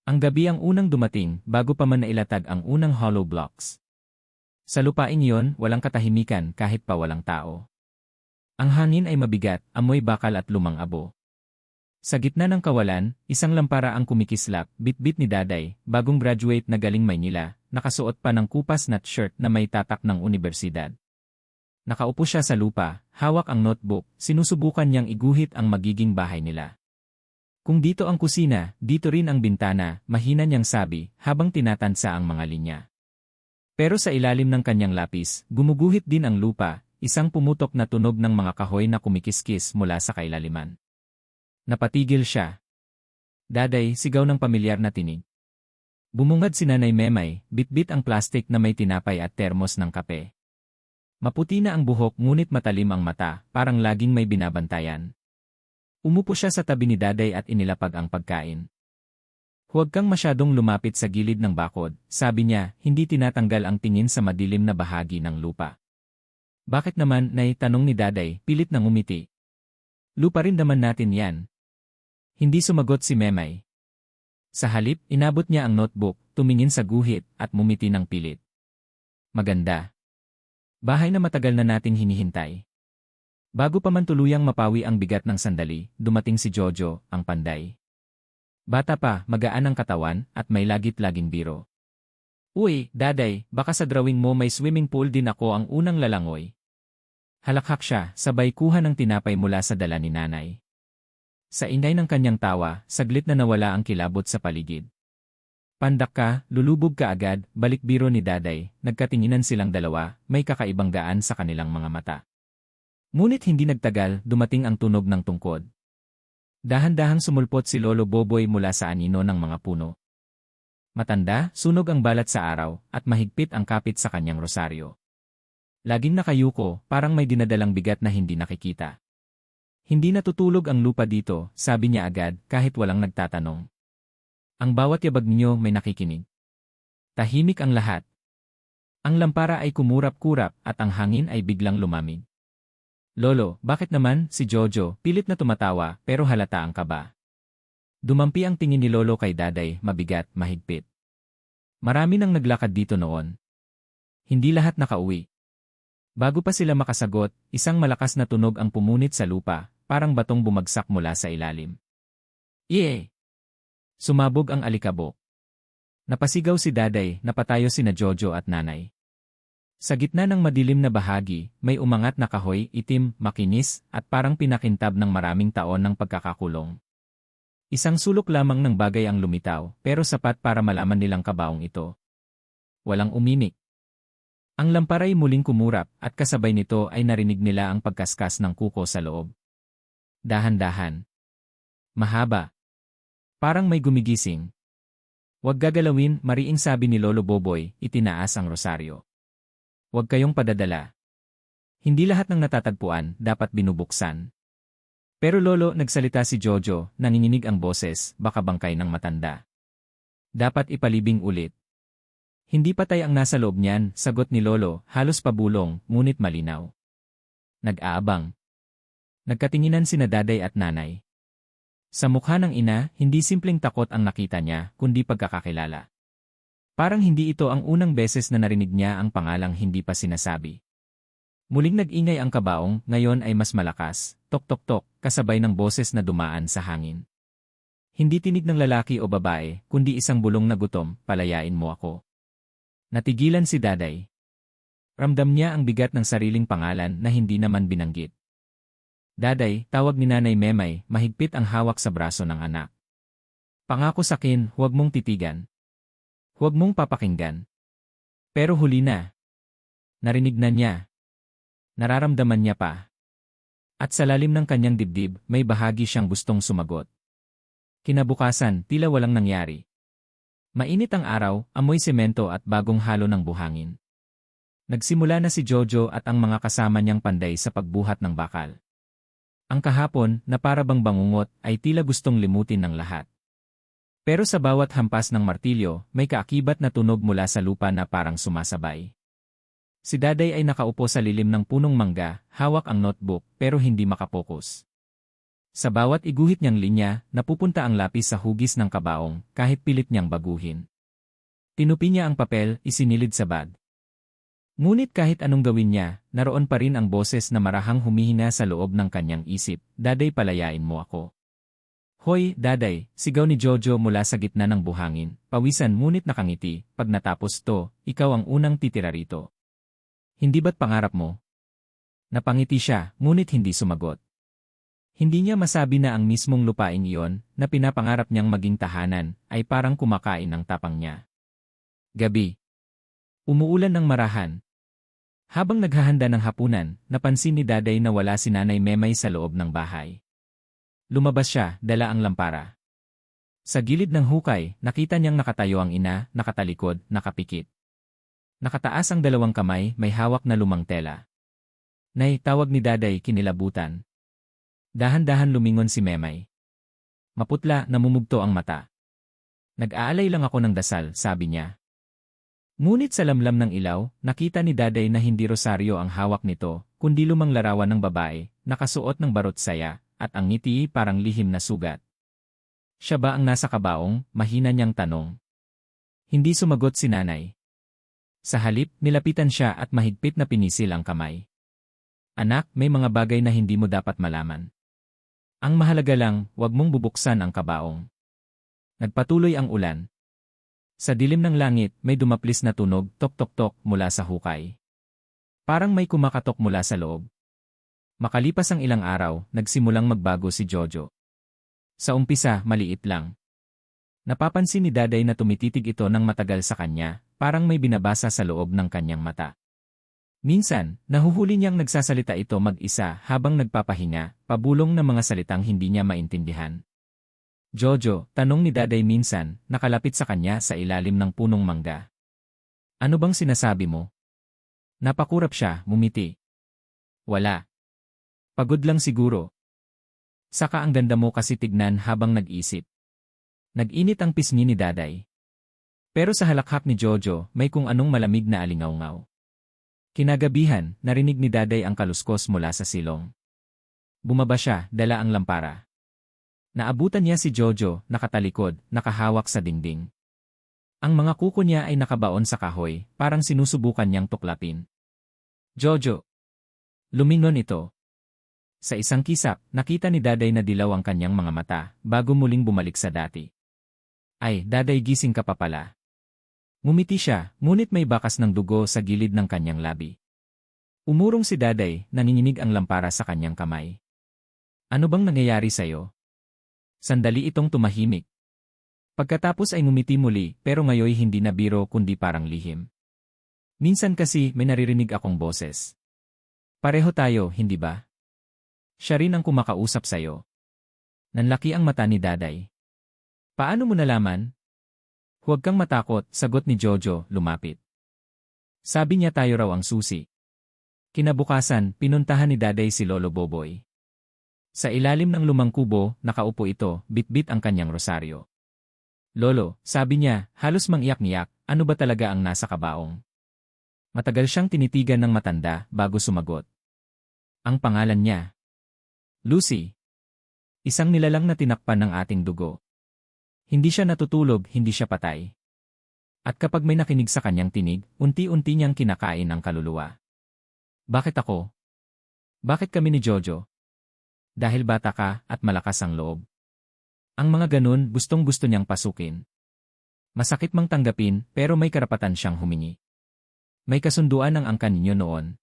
Ang gabi ang unang dumating bago pa man nailatag ang unang hollow blocks. Sa lupaing iyon, walang katahimikan kahit pa walang tao. Ang hangin ay mabigat, amoy bakal at lumang abo. Sa gitna ng kawalan, isang lampara ang kumikislap, bit-bit ni Daday, bagong graduate na galing Maynila, nakasuot pa ng kupas na shirt na may tatak ng unibersidad. Nakaupo siya sa lupa, hawak ang notebook, sinusubukan niyang iguhit ang magiging bahay nila. Kung dito ang kusina, dito rin ang bintana, mahina niyang sabi, habang tinatansa ang mga linya. Pero sa ilalim ng kanyang lapis, gumuguhit din ang lupa, isang pumutok na tunog ng mga kahoy na kumikiskis mula sa kailaliman. Napatigil siya. Daday, sigaw ng pamilyar na tinig. Bumungad si Nanay Memay, bitbit ang plastik na may tinapay at termos ng kape. Maputi na ang buhok ngunit matalim ang mata, parang laging may binabantayan. Umupo siya sa tabi ni Daday at inilapag ang pagkain. Huwag kang masyadong lumapit sa gilid ng bakod, sabi niya, hindi tinatanggal ang tingin sa madilim na bahagi ng lupa. Bakit naman, Nay? Tanong ni Daday, pilit na ngumiti. Lupa rin naman natin yan. Hindi sumagot si Memay. Sa halip, inabot niya ang notebook, tumingin sa guhit, at mumiti ng pilit. Maganda. Bahay na matagal na nating hinihintay. Bago pa man tuluyang mapawi ang bigat ng sandali, dumating si Jojo, ang panday. Bata pa, magaan ang katawan, at may lagit-laging biro. Uy, Daday, baka sa drawing mo may swimming pool din ako ang unang lalangoy. Halakhak siya, sabay kuha ng tinapay mula sa dala ni Nanay. Sa inday ng kanyang tawa, saglit na nawala ang kilabot sa paligid. Pandak ka, lulubog ka agad, balik biro ni Daday, nagkatinginan silang dalawa, may kakaibang gaan sa kanilang mga mata. Ngunit hindi nagtagal, dumating ang tunog ng tungkod. Dahan-dahang sumulpot si Lolo Boboy mula sa anino ng mga puno. Matanda, sunog ang balat sa araw, at mahigpit ang kapit sa kanyang rosaryo. Laging nakayuko, parang may dinadalang bigat na hindi nakikita. Hindi natutulog ang lupa dito, sabi niya agad, kahit walang nagtatanong. Ang bawat yabag ninyo may nakikinig. Tahimik ang lahat. Ang lampara ay kumurap-kurap at ang hangin ay biglang lumamig. Lolo, bakit naman? Si Jojo, pilit na tumatawa, pero halata ang kaba. Dumampi ang tingin ni Lolo kay Daday, mabigat, mahigpit. Marami nang naglakad dito noon. Hindi lahat nakauwi. Bago pa sila makasagot, isang malakas na tunog ang pumunit sa lupa, parang batong bumagsak mula sa ilalim. Yee! Sumabog ang alikabok. Napasigaw si Daday, napatayo sina Jojo at Nanay. Sa gitna ng madilim na bahagi, may umangat na kahoy, itim, makinis, at parang pinakintab ng maraming taon ng pagkakakulong. Isang sulok lamang ng bagay ang lumitaw, pero sapat para malaman nilang kabaong ito. Walang umimik. Ang lamparay muling kumurap, at kasabay nito ay narinig nila ang pagkaskas ng kuko sa loob. Dahan-dahan. Mahaba. Parang may gumigising. Huwag gagalawin, mariing sabi ni Lolo Boboy, itinaas ang rosaryo. Huwag kayong padadala. Hindi lahat ng natatagpuan dapat binubuksan. Pero Lolo, nagsalita si Jojo, nanginginig ang boses, baka bangkay ng matanda. Dapat ipalibing ulit. Hindi patay ang nasa loob niyan, sagot ni Lolo, halos pabulong, ngunit malinaw. Nag-aabang. Nagkatinginan sina Daday at Nanay. Sa mukha ng ina, hindi simpleng takot ang nakita niya, kundi pagkakakilala. Parang hindi ito ang unang beses na narinig niya ang pangalang hindi pa sinasabi. Muling nag-ingay ang kabaong, ngayon ay mas malakas, tok-tok-tok, kasabay ng boses na dumaan sa hangin. Hindi tinig ng lalaki o babae, kundi isang bulong na gutom, palayain mo ako. Natigilan si Daday. Ramdam niya ang bigat ng sariling pangalan na hindi naman binanggit. Daday, tawag ni Nanay Memay, mahigpit ang hawak sa braso ng anak. Pangako sakin, huwag mong titigan. Huwag mong papakinggan. Pero huli na. Narinig na niya. Nararamdaman niya pa. At sa lalim ng kanyang dibdib, may bahagi siyang gustong sumagot. Kinabukasan, tila walang nangyari. Mainit ang araw, amoy semento at bagong halo ng buhangin. Nagsimula na si Jojo at ang mga kasama niyang panday sa pagbuhat ng bakal. Ang kahapon, na para bang bangungot, ay tila gustong limutin ng lahat. Pero sa bawat hampas ng martilyo, may kaakibat na tunog mula sa lupa na parang sumasabay. Si Daday ay nakaupo sa lilim ng punong mangga, hawak ang notebook, pero hindi makapokus. Sa bawat iguhit niyang linya, napupunta ang lapis sa hugis ng kabaong, kahit pilit niyang baguhin. Tinupi niya ang papel, isinilid sa bag. Ngunit kahit anong gawin niya, naroon pa rin ang boses na marahang humihina sa loob ng kanyang isip, "Daday, palayain mo ako." "Hoy, Daday," sigaw ni Jojo mula sa gitna ng buhangin, pawisan ngunit nakangiti, "pag natapos to, ikaw ang unang titira rito. Hindi ba't pangarap mo?" Napangiti siya, ngunit hindi sumagot. Hindi niya masabi na ang mismong lupaing iyon, na pinapangarap niyang maging tahanan, ay parang kumakain ng tapang niya. Gabi. Umuulan ng marahan. Habang naghahanda ng hapunan, napansin ni Daday na wala si Nanay Memay sa loob ng bahay. Lumabas siya, dala ang lampara. Sa gilid ng hukay, nakita niyang nakatayo ang ina, nakatalikod, nakapikit. Nakataas ang dalawang kamay, may hawak na lumang tela. "Nay," tawag ni Daday, kinilabutan. Dahan-dahan lumingon si Memay. Maputla, namumugto ang mata. "Nag-aalay lang ako ng dasal," sabi niya. Ngunit sa lamlam ng ilaw, nakita ni Daday na hindi rosaryo ang hawak nito, kundi lumang larawan ng babae, nakasuot ng barot saya, at ang ngiti parang lihim na sugat. "Siya ba ang nasa kabaong?" mahina niyang tanong. Hindi sumagot si Nanay. Sa halip, nilapitan siya at mahigpit na pinisil ang kamay. "Anak, may mga bagay na hindi mo dapat malaman. Ang mahalaga lang, huwag mong bubuksan ang kabaong." Nagpatuloy ang ulan. Sa dilim ng langit, may dumaplis na tunog, tok-tok-tok, mula sa hukay. Parang may kumakatok mula sa loob. Makalipas ang ilang araw, nagsimulang magbago si Jojo. Sa umpisa, maliit lang. Napapansin ni Daday na tumititig ito ng matagal sa kanya, parang may binabasa sa loob ng kanyang mata. Minsan, nahuhuli niyang nagsasalita ito mag-isa habang nagpapahinga, pabulong ng mga salitang hindi niya maintindihan. "Jojo," tanong ni Daday minsan, nakalapit sa kanya sa ilalim ng punong mangga. "Ano bang sinasabi mo?" Napakurap siya, mumiti. "Wala. Pagod lang siguro. Saka ang ganda mo kasi tignan habang nag-isip." Nag-init ang pisngi ni Daday. Pero sa halakhak ni Jojo, may kung anong malamig na alingawngaw. Kinagabihan, narinig ni Daday ang kaluskos mula sa silong. Bumaba siya, dala ang lampara. Naabutan niya si Jojo, nakatalikod, nakahawak sa dingding. Ang mga kuko niya ay nakabaon sa kahoy, parang sinusubukan niyang tuklapin. "Jojo!" Lumingon ito. Sa isang kisap, nakita ni Daday na dilaw ang kanyang mga mata, bago muling bumalik sa dati. "Ay, Daday, gising ka pa pala." Ngumiti siya, ngunit may bakas ng dugo sa gilid ng kanyang labi. Umurong si Daday, nanginginig ang lampara sa kanyang kamay. "Ano bang nangyayari sa'yo?" Sandali itong tumahimik. Pagkatapos ay ngumiti muli, pero ngayoy hindi na biro kundi parang lihim. "Minsan kasi may naririnig akong boses. Pareho tayo, hindi ba? Siya rin ang kumakausap sa'yo." Nanlaki ang mata ni Daday. "Paano mo nalaman?" "Huwag kang matakot," sagot ni Jojo, lumapit. Sabi niya tayo raw ang susi. Kinabukasan, pinuntahan ni Daday si Lolo Boboy. Sa ilalim ng lumang kubo, nakaupo ito, bitbit ang kanyang rosaryo. "Lolo," sabi niya, halos mangiyak-ngiyak, "ano ba talaga ang nasa kabaong?" Matagal siyang tinitigan ng matanda, bago sumagot. Ang pangalan niya, Lucy. Isang nilalang na tinakpan ng ating dugo. Hindi siya natutulog, hindi siya patay. At kapag may nakinig sa kanyang tinig, unti-unti niyang kinakain ang kaluluwa. "Bakit ako? Bakit kami ni Jojo?" "Dahil bata ka at malakas ang loob." Ang mga ganun, gustong-gusto niyang pasukin. Masakit mang tanggapin, pero may karapatan siyang humingi. "May kasunduan ang angkan ninyo noon."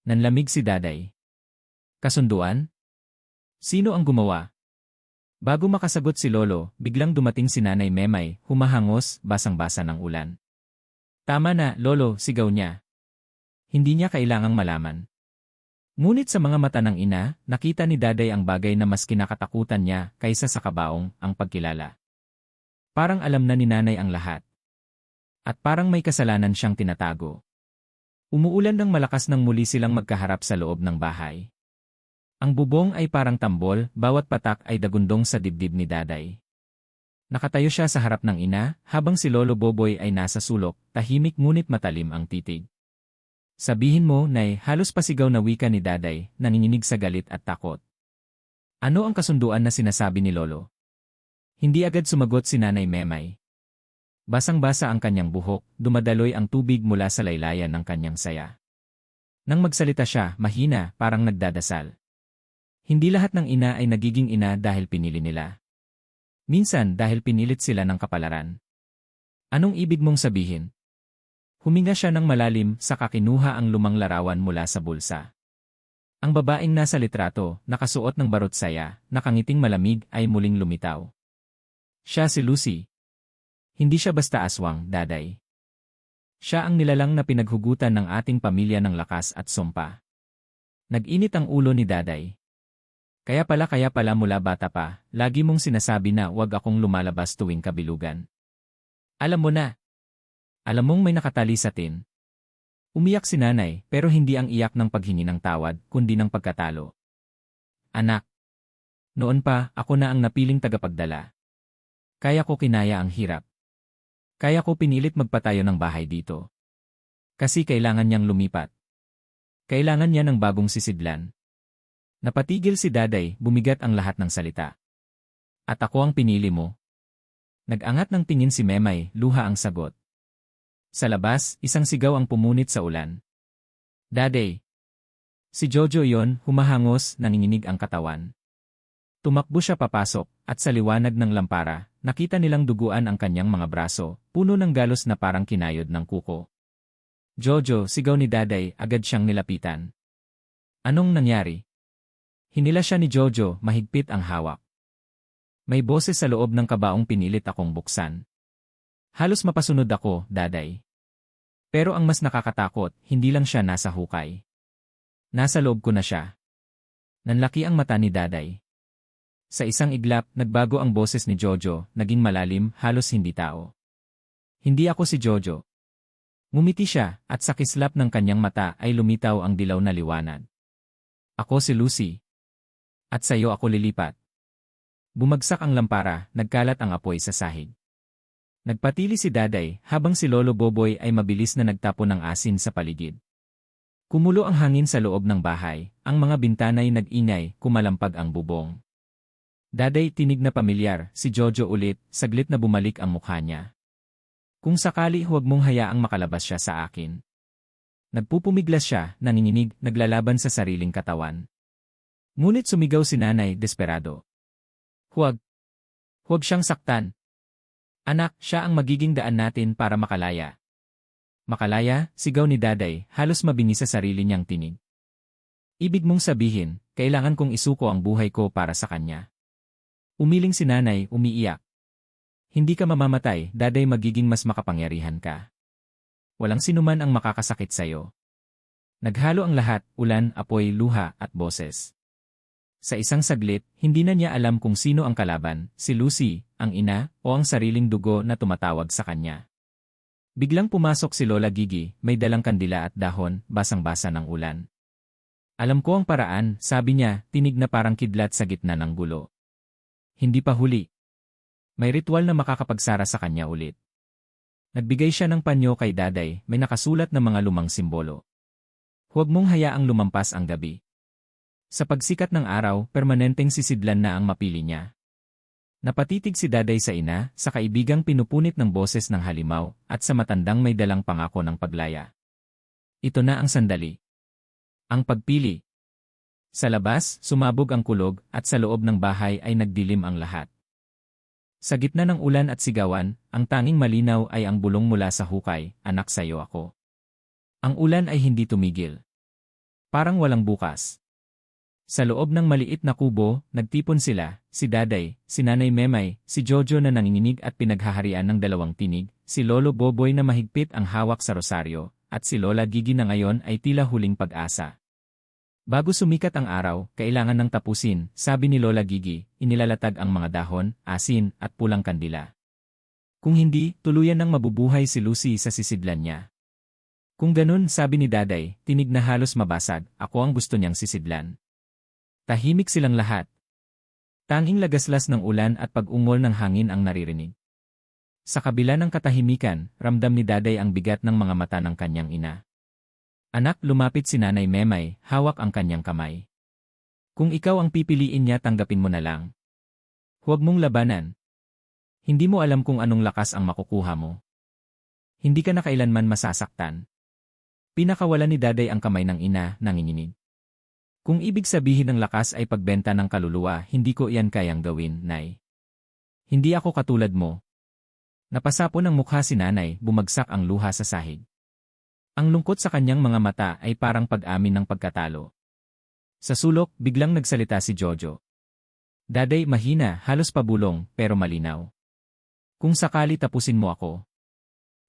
Nanlamig si Daday. "Kasunduan? Sino ang gumawa?" Bago makasagot si Lolo, biglang dumating si Nanay Memay, humahangos, basang-basa ng ulan. "Tama na, Lolo," sigaw niya. Hindi niya kailangang malaman. Ngunit sa mga mata ng ina, nakita ni Daday ang bagay na mas kinakatakutan niya kaysa sa kabaong, ang pagkilala. Parang alam na ni Nanay ang lahat. At parang may kasalanan siyang tinatago. Umuulan ng malakas nang muli silang magkaharap sa loob ng bahay. Ang bubong ay parang tambol, bawat patak ay dagundong sa dibdib ni Daday. Nakatayo siya sa harap ng ina, habang si Lolo Boboy ay nasa sulok, tahimik ngunit matalim ang titig. "Sabihin mo, Nay," halos pasigaw na wika ni Daday, nanginginig sa galit at takot. Ano ang kasunduan na sinasabi ni Lolo? Hindi agad sumagot si Nanay Memay. Basang-basa ang kanyang buhok, dumadaloy ang tubig mula sa laylayan ng kanyang saya. Nang magsalita siya, mahina, parang nagdadasal. Hindi lahat ng ina ay nagiging ina dahil pinili nila. Minsan dahil pinilit sila ng kapalaran. Anong ibig mong sabihin? Huminga siya ng malalim, saka kinuha ang lumang larawan mula sa bulsa. Ang babaeng nasa litrato, nakasuot ng barot saya, nakangiting malamig ay muling lumitaw. Siya si Lucy. Hindi siya basta aswang, daday. Siya ang nilalang na pinaghugutan ng ating pamilya ng lakas at sumpa. Nag-init ang ulo ni daday. Kaya pala mula bata pa, lagi mong sinasabi na wag akong lumalabas tuwing kabilugan. Alam mo na. Alam mong may nakatali sa tin. Umiyak si nanay, pero hindi ang iyak ng paghingi ng tawad, kundi ng pagkatalo. Anak. Noon pa, ako na ang napiling tagapagdala. Kaya ko kinaya ang hirap. Kaya ko pinilit magpatayo ng bahay dito. Kasi kailangan niyang lumipat. Kailangan niya ng bagong sisidlan. Napatigil si daday, bumigat ang lahat ng salita. At ako ang pinili mo. Nag-angat ng tingin si Memay, luha ang sagot. Sa labas, isang sigaw ang pumunit sa ulan. Daday! Si Jojo yon, humahangos, nanginginig ang katawan. Tumakbo siya papasok, at sa liwanag ng lampara, nakita nilang duguan ang kanyang mga braso, puno ng galos na parang kinayod ng kuko. Jojo, sigaw ni daday, agad siyang nilapitan. Anong nangyari? Hinila siya ni Jojo, mahigpit ang hawak. May boses sa loob ng kabaong pinilit akong buksan. Halos mapasunod ako, daday. Pero ang mas nakakatakot, hindi lang siya nasa hukay. Nasa loob ko na siya. Nanlaki ang mata ni daday. Sa isang iglap, nagbago ang boses ni Jojo, naging malalim, halos hindi tao. Hindi ako si Jojo. Ngumiti siya, at sa kislap ng kanyang mata ay lumitaw ang dilaw na liwanag. Ako si Lucy. At sa'yo ako lilipat. Bumagsak ang lampara, nagkalat ang apoy sa sahig. Nagpatili si daday, habang si Lolo Boboy ay mabilis na nagtapon ng asin sa paligid. Kumulo ang hangin sa loob ng bahay, ang mga bintana'y nag-ingay, kumalampag ang bubong. Daday, tinig na pamilyar, si Jojo ulit, saglit na bumalik ang mukha niya. Kung sakali huwag mong hayaang makalabas siya sa akin. Nagpupumiglas siya, nanginginig, naglalaban sa sariling katawan. Ngunit sumigaw si nanay, desperado. Huwag. Huwag siyang saktan. Anak, siya ang magiging daan natin para makalaya. Makalaya, sigaw ni daday, halos mabingi sa sarili niyang tinig. Ibig mong sabihin, kailangan kong isuko ang buhay ko para sa kanya. Umiling si nanay, umiiyak. Hindi ka mamamatay, daday, magiging mas makapangyarihan ka. Walang sinuman ang makakasakit sa'yo. Naghalo ang lahat, ulan, apoy, luha, at boses. Sa isang saglit, hindi na niya alam kung sino ang kalaban, si Lucy, ang ina, o ang sariling dugo na tumatawag sa kanya. Biglang pumasok si Lola Gigi, may dalang kandila at dahon, basang-basa ng ulan. Alam ko ang paraan, sabi niya, tinig na parang kidlat sa gitna ng gulo. Hindi pa huli. May ritual na makakapagsara sa kanya ulit. Nagbigay siya ng panyo kay daday, may nakasulat na mga lumang simbolo. Huwag mong hayaang lumampas ang gabi. Sa pagsikat ng araw, permanenteng sisidlan na ang mapili niya. Napatitig si daday sa ina, sa kaibigang pinupunit ng boses ng halimaw, at sa matandang may dalang pangako ng paglaya. Ito na ang sandali. Ang pagpili. Sa labas, sumabog ang kulog, at sa loob ng bahay ay nagdilim ang lahat. Sa gitna ng ulan at sigawan, ang tanging malinaw ay ang bulong mula sa hukay, anak, sayo ako. Ang ulan ay hindi tumigil. Parang walang bukas. Sa loob ng maliit na kubo, nagtipon sila, si daday, si Nanay Memay, si Jojo na nanginginig at pinaghaharian ng dalawang tinig, si Lolo Boboy na mahigpit ang hawak sa rosaryo, at si Lola Gigi na ngayon ay tila huling pag-asa. Bago sumikat ang araw, kailangan ng tapusin, sabi ni Lola Gigi, inilalatag ang mga dahon, asin, at pulang kandila. Kung hindi, tuluyan nang mabubuhay si Lucy sa sisidlan niya. Kung ganun, sabi ni daday, tinig na halos mabasag, ako ang gusto niyang sisidlan. Tahimik silang lahat. Tanging lagaslas ng ulan at pag-ungol ng hangin ang naririnig. Sa kabila ng katahimikan, ramdam ni daday ang bigat ng mga mata ng kanyang ina. Anak, lumapit si Nanay Memay, hawak ang kanyang kamay. Kung ikaw ang pipiliin niya, tanggapin mo na lang. Huwag mong labanan. Hindi mo alam kung anong lakas ang makukuha mo. Hindi ka na kailanman masasaktan. Pinakawalan ni Daday ang kamay ng ina, nanginginig. Kung ibig sabihin ng lakas ay pagbenta ng kaluluwa, hindi ko iyan kayang gawin, Nay. Hindi ako katulad mo. Napasapo ng mukha si nanay, bumagsak ang luha sa sahig. Ang lungkot sa kanyang mga mata ay parang pag-amin ng pagkatalo. Sa sulok, biglang nagsalita si Jojo. Daday, mahina, halos pabulong, pero malinaw. Kung sakali tapusin mo ako,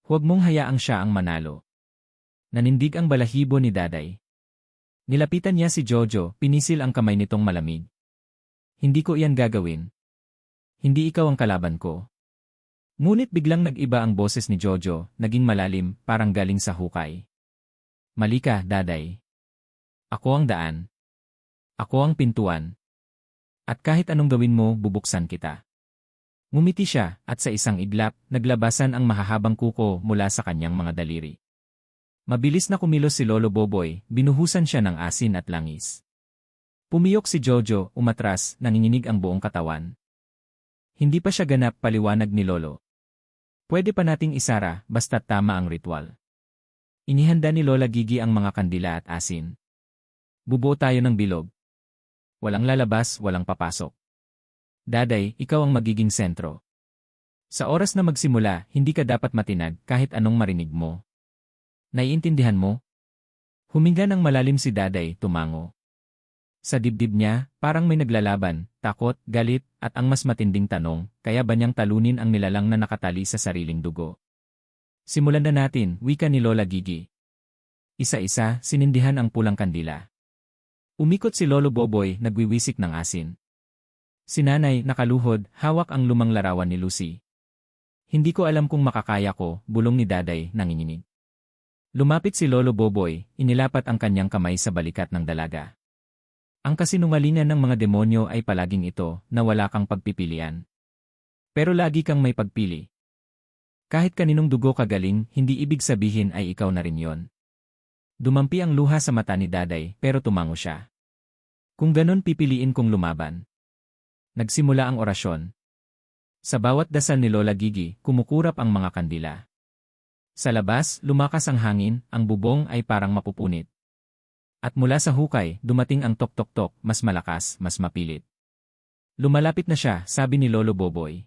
huwag mong hayaang siya ang manalo. Nanindig ang balahibo ni Daday. Nilapitan niya si Jojo, pinisil ang kamay nitong malamig. Hindi ko iyan gagawin. Hindi ikaw ang kalaban ko. Ngunit biglang nag-iba ang boses ni Jojo, naging malalim, parang galing sa hukay. Mali ka, Daday. Ako ang daan. Ako ang pintuan. At kahit anong gawin mo, bubuksan kita. Ngumiti siya, at sa isang iglap, naglabasan ang mahahabang kuko mula sa kanyang mga daliri. Mabilis na kumilos si Lolo Boboy, binuhusan siya ng asin at langis. Pumiyok si Jojo, umatras, nanginginig ang buong katawan. Hindi pa siya ganap, paliwanag ni Lolo. Pwede pa nating isara, basta't tama ang ritual. Inihanda ni Lola Gigi ang mga kandila at asin. Bubuo tayo ng bilog. Walang lalabas, walang papasok. Daday, ikaw ang magiging sentro. Sa oras na magsimula, hindi ka dapat matinag kahit anong marinig mo. Naiintindihan mo? Huminga ng malalim si Daday, tumango. Sa dibdib niya, parang may naglalaban, takot, galit, at ang mas matinding tanong, kaya ba niyang talunin ang nilalang na nakatali sa sariling dugo? Simulan na natin, wika ni Lola Gigi. Isa-isa, sinindihan ang pulang kandila. Umikot si Lolo Boboy, nagwiwisik ng asin. Si Nanay, nakaluhod, hawak ang lumang larawan ni Lucy. Hindi ko alam kung makakaya ko, bulong ni Daday, nanginginig. Lumapit si Lolo Boboy, inilapat ang kanyang kamay sa balikat ng dalaga. Ang kasinungalingan ng mga demonyo ay palaging ito, na wala kang pagpipilian. Pero lagi kang may pagpili. Kahit kaninong dugo kagaling, hindi ibig sabihin ay ikaw na rin yon. Dumampi ang luha sa mata ni Daday, pero tumango siya. Kung ganon pipiliin kong lumaban. Nagsimula ang orasyon. Sa bawat dasal ni Lola Gigi, kumukurap ang mga kandila. Sa labas, lumakas ang hangin, ang bubong ay parang mapupunit. At mula sa hukay, dumating ang tok-tok-tok, mas malakas, mas mapilit. Lumalapit na siya, sabi ni Lolo Boboy.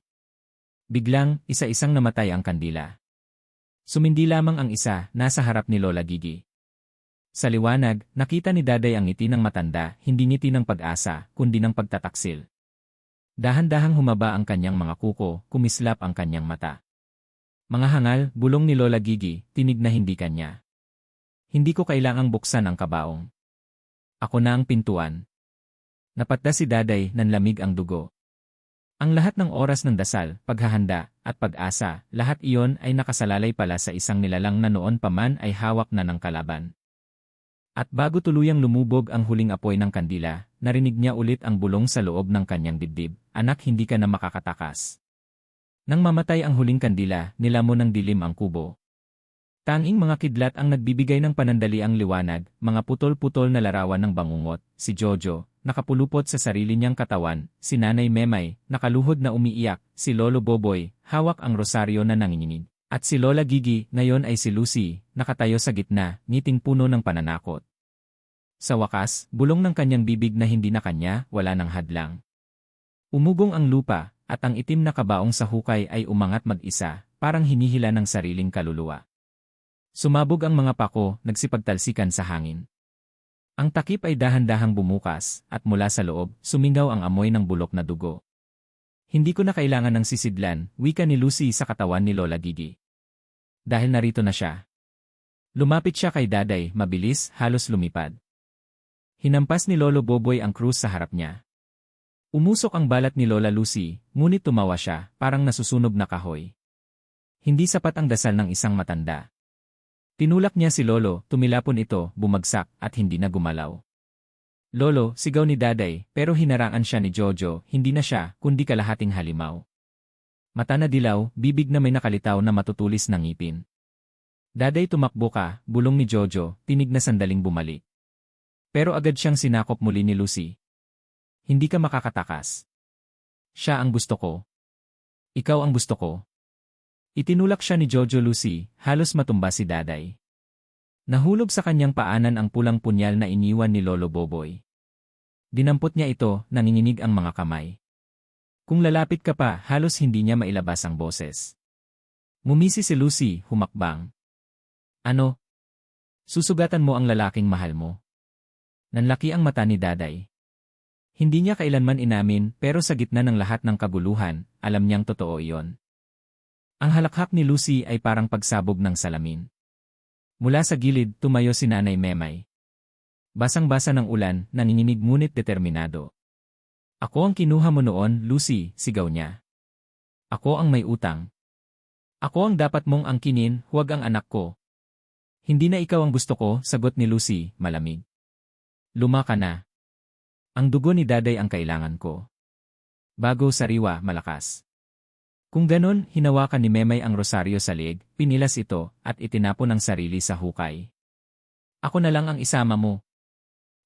Biglang, isa-isang namatay ang kandila. Sumindi lamang ang isa, nasa harap ni Lola Gigi. Sa liwanag, nakita ni Daday ang ngiti ng matanda, hindi ngiti ng pag-asa, kundi ng pagtataksil. Dahan-dahang humaba ang kanyang mga kuko, kumislap ang kanyang mata. Mga hangal, bulong ni Lola Gigi, tinig na hindi kanya. Hindi ko kailangang buksan ang kabaong. Ako na ang pintuan. Napatda si Daday, nanlamig ang dugo. Ang lahat ng oras ng dasal, paghahanda, at pag-asa, lahat iyon ay nakasalalay pala sa isang nilalang na noon pa man ay hawak na ng kalaban. At bago tuluyang lumubog ang huling apoy ng kandila, narinig niya ulit ang bulong sa loob ng kanyang dibdib, anak hindi ka na makakatakas. Nang mamatay ang huling kandila, nilamon ng dilim ang kubo. Tanging mga kidlat ang nagbibigay ng panandaliang liwanag, mga putol-putol na larawan ng bangungot, si Jojo, nakapulupot sa sarili niyang katawan, si Nanay Memay, nakaluhod na umiiyak, si Lolo Boboy, hawak ang rosaryo na nanginginig. At si Lola Gigi, ngayon ay si Lucy, nakatayo sa gitna, ngiting puno ng pananakot. Sa wakas, bulong ng kanyang bibig na hindi na kanya, wala ng hadlang. Umugong ang lupa, at ang itim na kabaong sa hukay ay umangat mag-isa, parang hinihila ng sariling kaluluwa. Sumabog ang mga pako, nagsipagtalsikan sa hangin. Ang takip ay dahan-dahang bumukas, at mula sa loob, sumingaw ang amoy ng bulok na dugo. Hindi ko na kailangan ng sisidlan, wika ni Lucy sa katawan ni Lola Gigi. Dahil narito na siya. Lumapit siya kay Daday, mabilis, halos lumipad. Hinampas ni Lolo Boboy ang krus sa harap niya. Umusok ang balat ni Lola Lucy, ngunit tumawa siya, parang nasusunog na kahoy. Hindi sapat ang dasal ng isang matanda. Tinulak niya si Lolo, tumilapon ito, bumagsak, at hindi na gumalaw. Lolo, sigaw ni Daday, pero hinaraan siya ni Jojo, hindi na siya, kundi kalahating halimaw. Mata na dilaw, bibig na may nakalitaw na matutulis ng ngipin. Daday tumakbo ka, bulong ni Jojo, tinig na sandaling bumalik. Pero agad siyang sinakop muli ni Lucy. Hindi ka makakatakas. Siya ang gusto ko. Ikaw ang gusto ko. Itinulak siya ni Jojo Lucy, halos matumba si Daday. Nahulog sa kanyang paanan ang pulang punyal na iniwan ni Lolo Boboy. Dinampot niya ito, nanginginig ang mga kamay. Kung lalapit ka pa, halos hindi niya mailabas ang boses. Ngumisi si Lucy, humakbang. Ano? Susugatan mo ang lalaking mahal mo. Nanlaki ang mata ni Daday. Hindi niya kailanman inamin pero sa gitna ng lahat ng kaguluhan, alam niyang totoo iyon. Ang halakhak ni Lucy ay parang pagsabog ng salamin. Mula sa gilid, tumayo si Nanay Memay. Basang-basa ng ulan, nanginginig ngunit determinado. Ako ang kinuha mo noon, Lucy, sigaw niya. Ako ang may utang. Ako ang dapat mong angkinin, huwag ang anak ko. Hindi na ikaw ang gusto ko, sagot ni Lucy, malamig. Luma ka na. Ang dugo ni Daday ang kailangan ko. Bago sariwa, malakas. Kung ganon, hinawakan ni Memay ang rosaryo sa liig, pinilas ito, at itinapon ang sarili sa hukay. Ako na lang ang isama mo.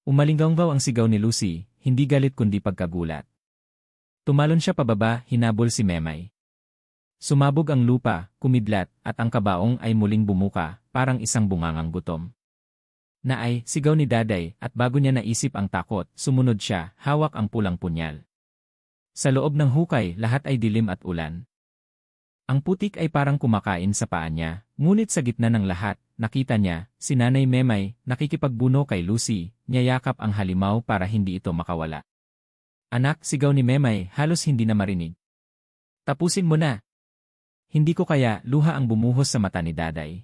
Umalinggaw ang sigaw ni Lucy, hindi galit kundi pagkagulat. Tumalon siya pababa, hinabol si Memay. Sumabog ang lupa, kumidlat, at ang kabaong ay muling bumuka, parang isang bungangang gutom. Naay, sigaw ni Daday, at bago niya naisip ang takot, sumunod siya, hawak ang pulang punyal. Sa loob ng hukay, lahat ay dilim at ulan. Ang putik ay parang kumakain sa paa niya, ngunit sa gitna ng lahat, nakita niya, si Nanay Memay, nakikipagbuno kay Lucy, niyayakap ang halimaw para hindi ito makawala. Anak, sigaw ni Memay, halos hindi na marinig. Tapusin mo na. Hindi ko kaya, luha ang bumuhos sa mata ni Daday.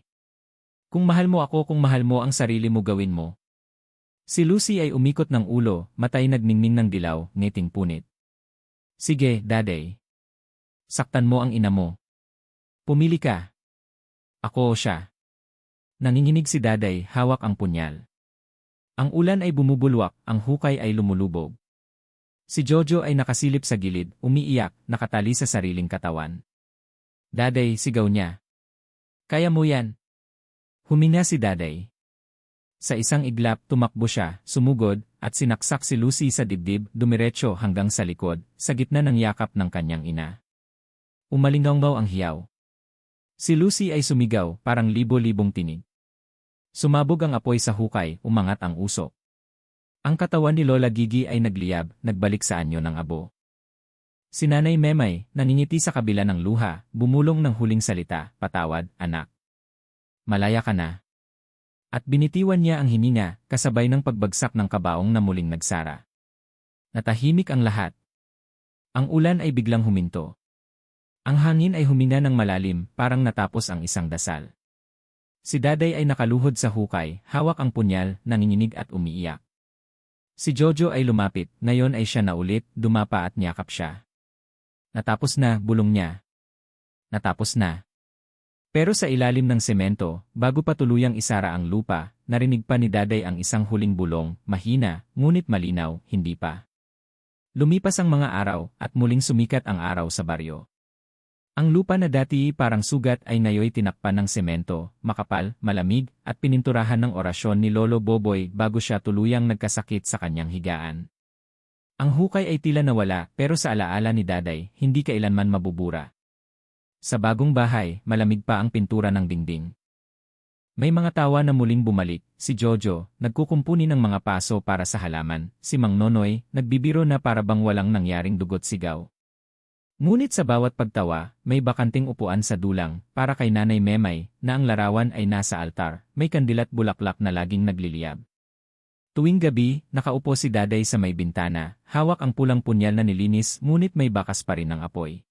Kung mahal mo ako, kung mahal mo ang sarili mo, gawin mo. Si Lucy ay umikot ng ulo, matay nagningning ng dilaw, ngiting punit. Sige, Daday. Saktan mo ang ina mo. Pumili ka. Ako o siya. Nanginginig si Daday, hawak ang punyal. Ang ulan ay bumubulwak, ang hukay ay lumulubog. Si Jojo ay nakasilip sa gilid, umiiyak, nakatali sa sariling katawan. Daday, sigaw niya. Kaya mo yan. Humina si Daday. Sa isang iglap, tumakbo siya, sumugod, at sinaksak si Lucy sa dibdib, dumiretso hanggang sa likod, sa gitna ng yakap ng kanyang ina. Umalinggaw ang hiyaw. Si Lucy ay sumigaw, parang libo-libong tinig. Sumabog ang apoy sa hukay, umangat ang usok. Ang katawan ni Lola Gigi ay nagliyab, nagbalik sa anyo ng abo. Si Nanay Memay, naningiti sa kabila ng luha, bumulong ng huling salita, patawad, anak. Malaya ka na. At binitiwan niya ang hininga, kasabay ng pagbagsak ng kabaong na muling nagsara. Natahimik ang lahat. Ang ulan ay biglang huminto. Ang hangin ay humina ng malalim, parang natapos ang isang dasal. Si Daday ay nakaluhod sa hukay, hawak ang punyal, nanginginig at umiiyak. Si Jojo ay lumapit, ngayon ay siya na ulit, dumapa at niyakap siya. Natapos na, bulong niya. Natapos na. Pero sa ilalim ng semento, bago pa tuluyang isara ang lupa, narinig pa ni Daday ang isang huling bulong, mahina, ngunit malinaw, hindi pa. Lumipas ang mga araw, at muling sumikat ang araw sa baryo. Ang lupa na dati parang sugat ay ngayoy tinakpan ng semento, makapal, malamig, at pininturahan ng orasyon ni Lolo Boboy bago siya tuluyang nagkasakit sa kanyang higaan. Ang hukay ay tila nawala, pero sa alaala ni Daday, hindi kailanman mabubura. Sa bagong bahay, malamig pa ang pintura ng dingding. May mga tawa na muling bumalik, si Jojo, nagkukumpuni ng mga paso para sa halaman, si Mang Nonoy, nagbibiro na para bang walang nangyaring dugot sigaw. Ngunit sa bawat pagtawa, may bakanting upuan sa dulang, para kay Nanay Memay, na ang larawan ay nasa altar, may kandila't bulaklak na laging nagliliyab. Tuwing gabi, nakaupo si Daday sa may bintana, hawak ang pulang punyal na nilinis ngunit may bakas pa rin ng apoy.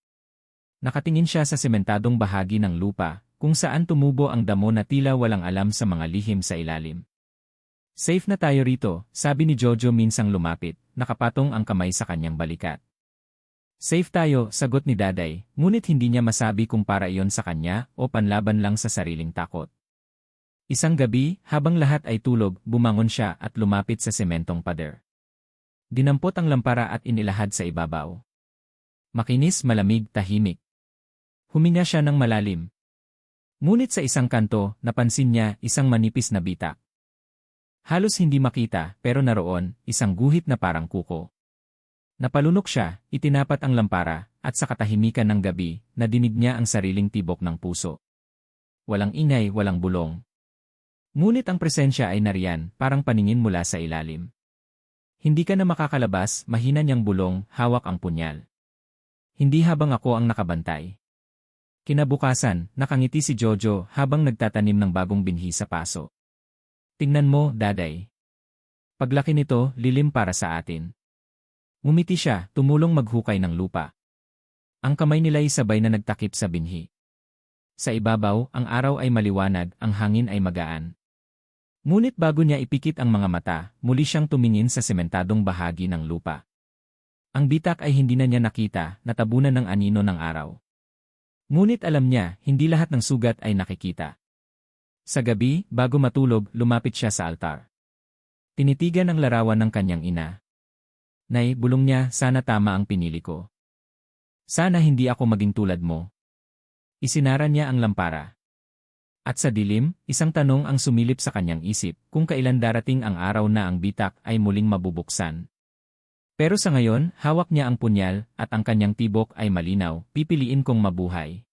Nakatingin siya sa sementadong bahagi ng lupa, kung saan tumubo ang damo na tila walang alam sa mga lihim sa ilalim. Safe na tayo rito, sabi ni Jojo minsang lumapit, nakapatong ang kamay sa kanyang balikat. Safe tayo, sagot ni Daday, ngunit hindi niya masabi kung para iyon sa kanya o panlaban lang sa sariling takot. Isang gabi, habang lahat ay tulog, bumangon siya at lumapit sa sementong pader. Dinampot ang lampara at inilahad sa ibabaw. Makinis, malamig, tahimik. Huminga siya ng malalim. Ngunit sa isang kanto, napansin niya isang manipis na bitak. Halos hindi makita, pero naroon, isang guhit na parang kuko. Napalunok siya, itinapat ang lampara, at sa katahimikan ng gabi, nadinig niya ang sariling tibok ng puso. Walang ingay, walang bulong. Ngunit ang presensya ay nariyan, parang paningin mula sa ilalim. Hindi ka na makakalabas, mahina niyang bulong, hawak ang punyal. Hindi habang ako ang nakabantay. Kinabukasan, nakangiti si Jojo habang nagtatanim ng bagong binhi sa paso. Tingnan mo, daday. Paglaki nito, lilim para sa atin. Ngumiti siya, tumulong maghukay ng lupa. Ang kamay nila'y sabay na nagtakip sa binhi. Sa ibabaw, ang araw ay maliwanag, ang hangin ay magaan. Ngunit bago niya ipikit ang mga mata, muli siyang tumingin sa sementadong bahagi ng lupa. Ang bitak ay hindi na niya nakita, natabunan ng anino ng araw. Ngunit alam niya, hindi lahat ng sugat ay nakikita. Sa gabi, bago matulog, lumapit siya sa altar. Tinitigan ang larawan ng kanyang ina. Nay, bulong niya, sana tama ang pinili ko. Sana hindi ako maging tulad mo. Isinara niya ang lampara. At sa dilim, isang tanong ang sumilip sa kanyang isip, kung kailan darating ang araw na ang bitak ay muling mabubuksan. Pero sa ngayon, hawak niya ang punyal, at ang kanyang tibok ay malinaw, pipiliin kong mabuhay.